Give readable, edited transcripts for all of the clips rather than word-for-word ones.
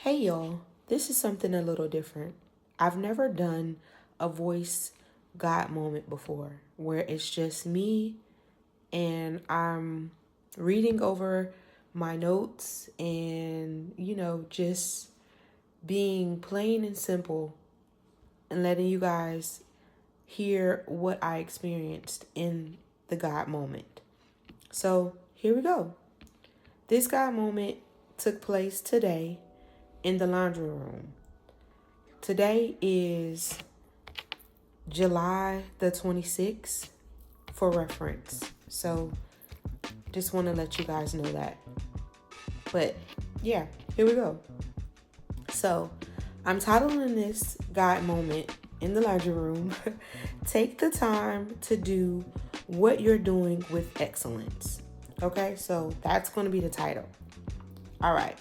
Hey y'all, this is something a little different. I've never done a voice God moment before where it's just me and I'm reading over my notes and, just being plain and simple and letting you guys hear what I experienced in the God moment. So here we go. This God moment took place today in the laundry room. Today is July the 26th for reference. So just want to let you guys know that. But yeah, here we go. So I'm titling this God moment in the laundry room. Take the time to do what you're doing with excellence. Okay, so that's going to be the title. All right.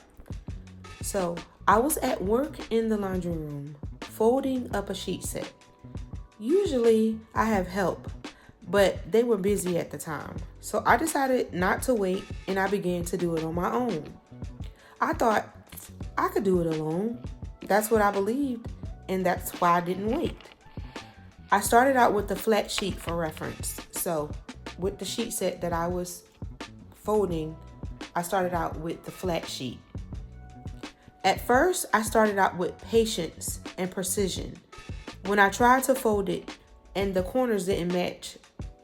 So I was at work in the laundry room folding up a sheet set. Usually I have help, but they were busy at the time. So I decided not to wait and I began to do it on my own. I thought I could do it alone. That's what I believed, and that's why I didn't wait. I started out with the flat sheet for reference. So with the sheet set that I was folding, I started out with the flat sheet. At first, I started out with patience and precision. When I tried to fold it and the corners didn't match,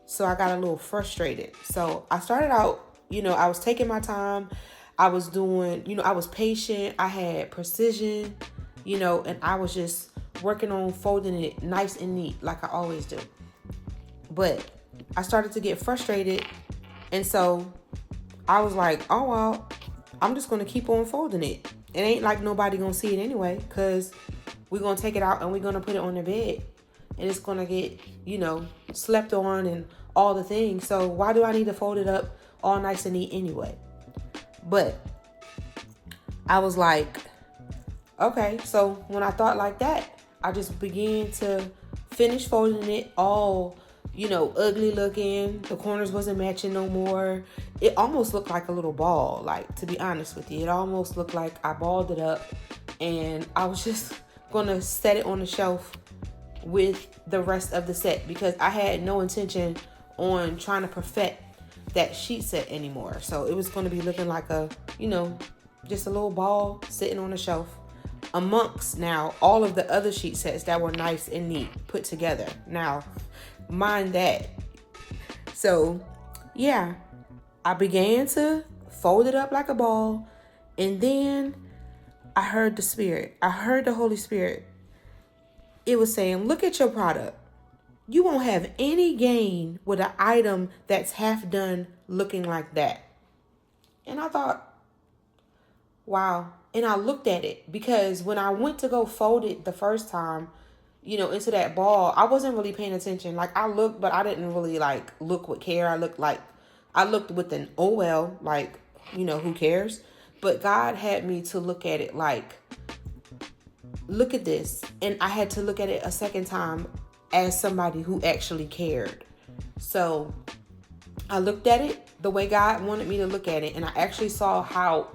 so I got a little frustrated. So I started out, I was taking my time. I was doing, I was patient. I had precision, and I was just working on folding it nice and neat like I always do. But I started to get frustrated. And so I was like, oh, well, I'm just going to keep on folding it. It ain't like nobody going to see it anyway, because we're going to take it out and we're going to put it on the bed. And it's going to get, slept on and all the things. So why do I need to fold it up all nice and neat anyway? But I was like, okay. So when I thought like that, I just began to finish folding it all, ugly looking. The corners wasn't matching no more. It almost looked like a little ball. Like, to be honest with you, it almost looked like I balled it up and I was just going to set it on the shelf with the rest of the set because I had no intention on trying to perfect that sheet set anymore. So it was going to be looking like a, just a little ball sitting on the shelf amongst now all of the other sheet sets that were nice and neat put together. Now, mind that. So, yeah, I began to fold it up like a ball, and then I heard the Spirit. I heard the Holy Spirit. It was saying, look at your product. You won't have any gain with an item that's half done looking like that. And I thought, wow. And I looked at it because when I went to go fold it the first time, into that ball, I wasn't really paying attention. Like, I looked, but I didn't really look with care. I looked with an oh well, who cares? But God had me to look at it like, look at this. And I had to look at it a second time as somebody who actually cared. So I looked at it the way God wanted me to look at it. And I actually saw how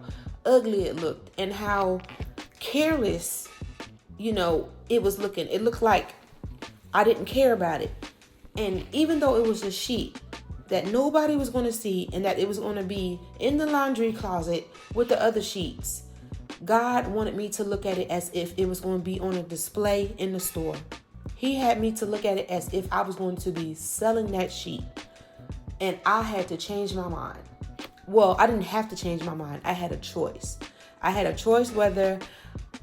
ugly it looked and how careless, it was looking. It looked like I didn't care about it. And even though it was a sheet that nobody was going to see and that it was going to be in the laundry closet with the other sheets, God wanted me to look at it as if it was going to be on a display in the store. He had me to look at it as if I was going to be selling that sheet. And I had to change my mind. Well, I didn't have to change my mind. I had a choice. I had a choice whether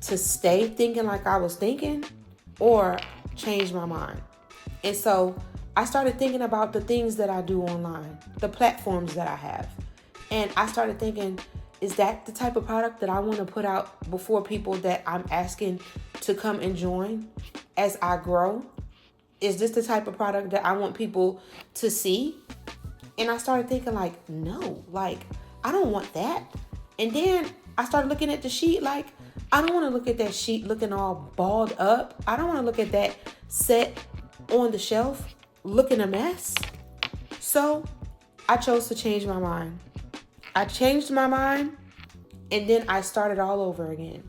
to stay thinking like I was thinking or change my mind. And so I started thinking about the things that I do online, the platforms that I have. And I started thinking, is that the type of product that I want to put out before people that I'm asking to come and join as I grow? Is this the type of product that I want people to see? And I started thinking no, I don't want that. And then I started looking at the sheet I don't want to look at that sheet looking all balled up. I don't want to look at that set on the shelf looking a mess. So I chose to change my mind. I changed my mind and then I started all over again.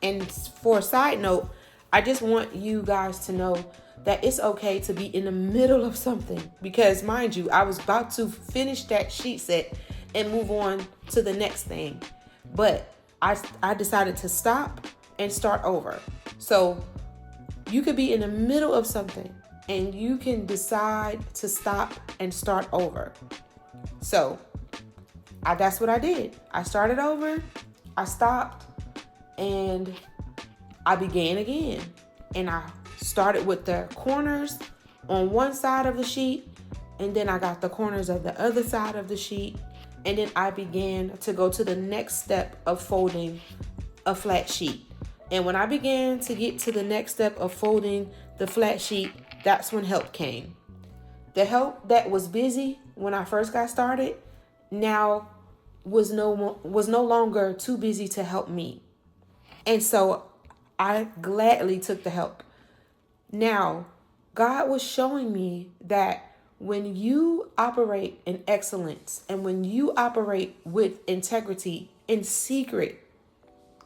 And for a side note, I just want you guys to know that it's okay to be in the middle of something, because mind you, I was about to finish that sheet set and move on to the next thing, but I decided to stop and start over. So you could be in the middle of something and you can decide to stop and start over. So that's what I did. I started over, I stopped, and I began again. And I started with the corners on one side of the sheet, and then I got the corners of the other side of the sheet, and then I began to go to the next step of folding a flat sheet. And when I began to get to the next step of folding the flat sheet, that's when help came. The help that was busy when I first got started now was no longer too busy to help me. And so I gladly took the help. Now, God was showing me that when you operate in excellence and when you operate with integrity in secret,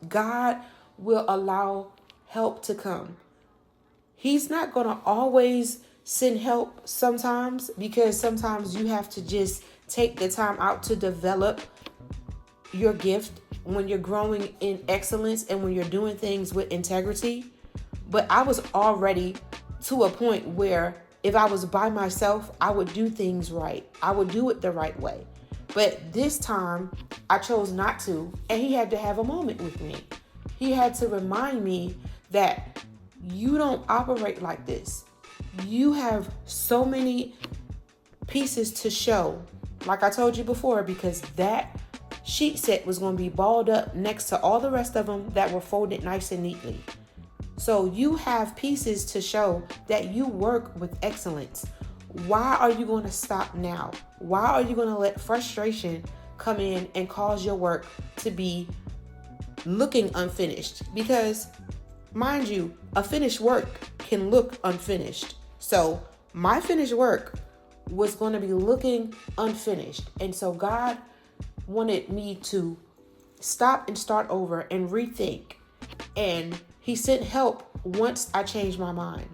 God will allow help to come. He's not going to always send help sometimes, because sometimes you have to just take the time out to develop your gift when you're growing in excellence and when you're doing things with integrity. But I was already to a point where if I was by myself, I would do things right. I would do it the right way. But this time I chose not to, and he had to have a moment with me. He had to remind me that you don't operate like this. You have so many pieces to show, like I told you before, because that sheet set was going to be balled up next to all the rest of them that were folded nice and neatly. So you have pieces to show that you work with excellence. Why are you going to stop now? Why are you going to let frustration come in and cause your work to be looking unfinished? Because mind you, a finished work can look unfinished. So my finished work was going to be looking unfinished. And so God wanted me to stop and start over and rethink. And he sent help once I changed my mind.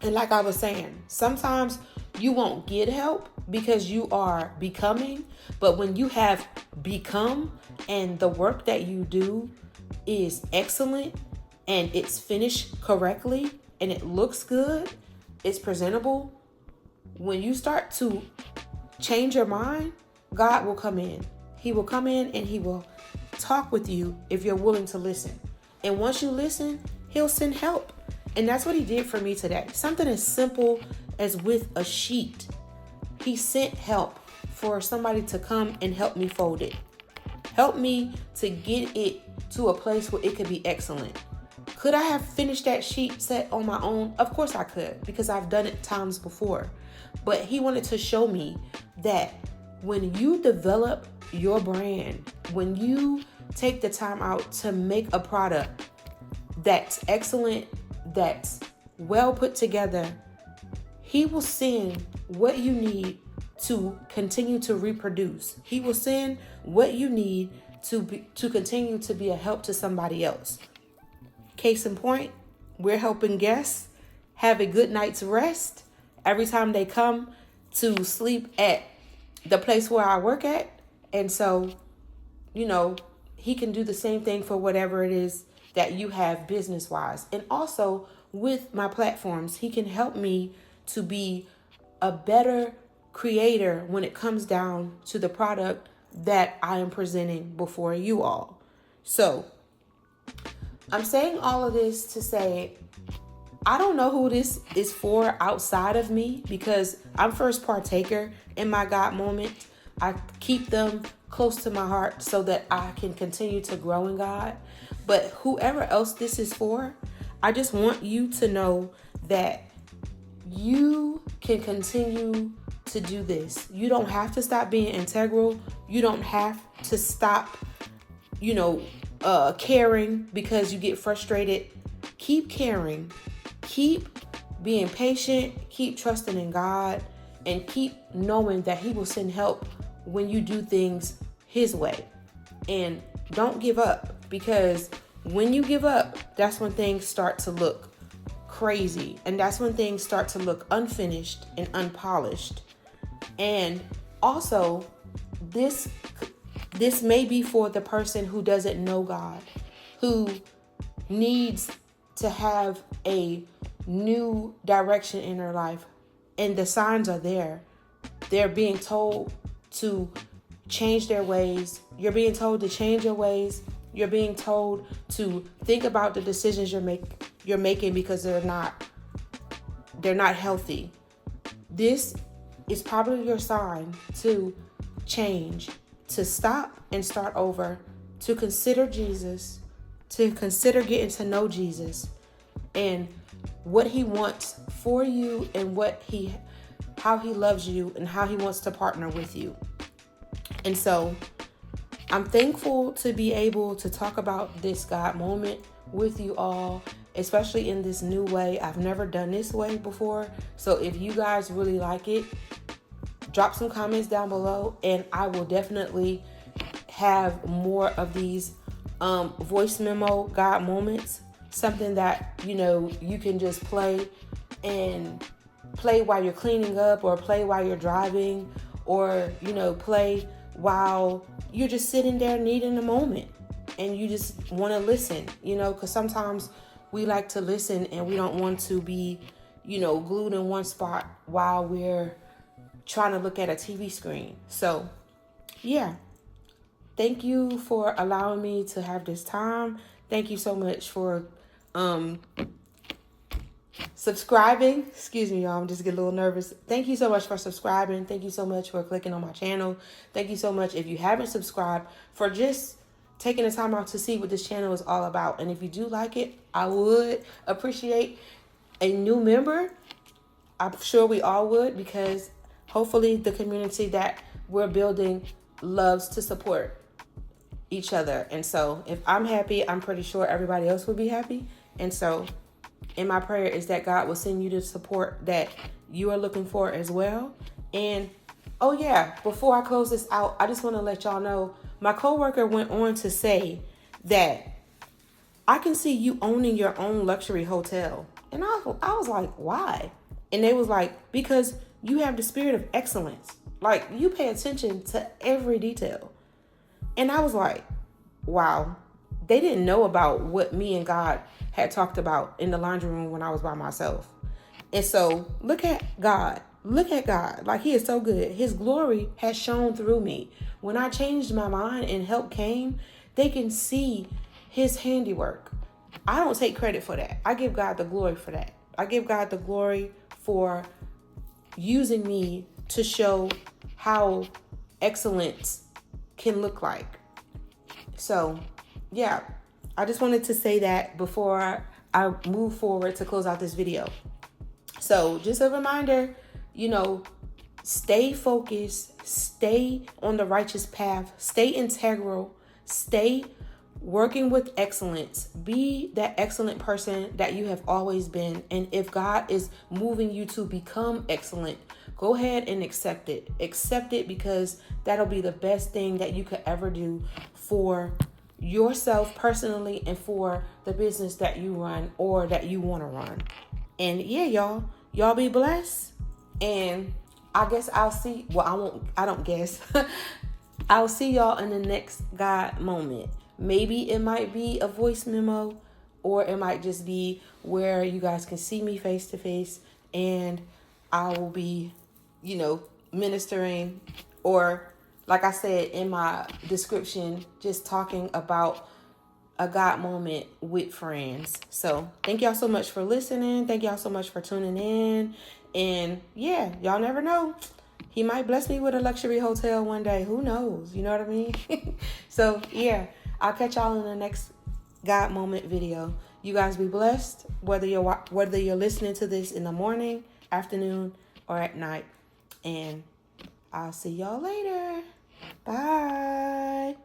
And like I was saying, sometimes you won't get help because you are becoming. But when you have become and the work that you do is excellent and it's finished correctly and it looks good, it's presentable, when you start to change your mind, God will come in. He will come in and he will talk with you if you're willing to listen. And once you listen, he'll send help. And that's what he did for me today. Something as simple as with a sheet. He sent help for somebody to come and help me fold it. Help me to get it to a place where it could be excellent. Could I have finished that sheet set on my own? Of course I could, because I've done it times before. But he wanted to show me that when you develop your brand, when you take the time out to make a product that's excellent, that's well put together, he will send what you need to continue to reproduce. He will send what you need to continue to be a help to somebody else. Case in point, we're helping guests have a good night's rest every time they come to sleep at the place where I work at. And so, he can do the same thing for whatever it is that you have business-wise. And also with my platforms, he can help me to be a better creator when it comes down to the product that I am presenting before you all. So I'm saying all of this to say, I don't know who this is for outside of me, because I'm first partaker in my God moment. I keep them close to my heart so that I can continue to grow in God. But whoever else this is for, I just want you to know that you can continue to do this. You don't have to stop being integral. You don't have to stop, caring because you get frustrated. Keep caring. Keep being patient. Keep trusting in God. And keep knowing that he will send help when you do things his way. And don't give up, because when you give up, that's when things start to look crazy. And that's when things start to look unfinished and unpolished. And also, this may be for the person who doesn't know God, who needs to have a new direction in their life. And the signs are there. They're being told to change their ways. You're being told to change your ways. You're being told to think about the decisions you're making because they're not healthy. This is probably your sign to change, to stop and start over, to consider Jesus, to consider getting to know Jesus and what he wants for you and how he loves you and how he wants to partner with you. And so I'm thankful to be able to talk about this God moment with you all, especially in this new way. I've never done this way before. So if you guys really like it, drop some comments down below and I will definitely have more of these voice memo God moments, something that, you can just play while you're cleaning up or play while you're driving or, play while you're just sitting there needing a moment and you just want to listen, because sometimes we like to listen and we don't want to be, glued in one spot while we're trying to look at a TV screen. So, yeah. Thank you for allowing me to have this time. Thank you so much for subscribing. Excuse me, y'all. I'm just getting a little nervous. Thank you so much for subscribing. Thank you so much for clicking on my channel. Thank you so much, if you haven't subscribed, for just taking the time out to see what this channel is all about. And if you do like it, I would appreciate a new member. I'm sure we all would, because hopefully the community that we're building loves to support each other. And so if I'm happy, I'm pretty sure everybody else will be happy. And so in my prayer is that God will send you the support that you are looking for as well. And oh yeah, before I close this out, I just want to let y'all know, my coworker went on to say that I can see you owning your own luxury hotel. And I was like, why? And they was like, because you have the spirit of excellence. Like, you pay attention to every detail. And I was like, wow, they didn't know about what me and God had talked about in the laundry room when I was by myself. And so look at God. Look at God. Like, he is so good. His glory has shone through me. When I changed my mind and help came, they can see his handiwork. I don't take credit for that. I give God the glory for that. I give God the glory for using me to show how excellence can look like. So, yeah, I just wanted to say that before I move forward to close out this video. So just a reminder, stay focused, stay on the righteous path, stay integral, stay working with excellence. Be that excellent person that you have always been. And if God is moving you to become excellent, go ahead and accept it. Accept it, because that'll be the best thing that you could ever do for yourself personally and for the business that you run or that you want to run. And yeah, y'all be blessed. And I guess I'll see, I don't guess. I'll see y'all in the next God moment. Maybe it might be a voice memo, or it might just be where you guys can see me face to face and I will be, ministering, or like I said in my description, just talking about a God moment with friends. So thank y'all so much for listening. Thank y'all so much for tuning in. And yeah, y'all never know. He might bless me with a luxury hotel one day. Who knows? You know what I mean? So yeah, I'll catch y'all in the next God moment video. You guys be blessed, whether you're listening to this in the morning, afternoon, or at night. And I'll see y'all later. Bye.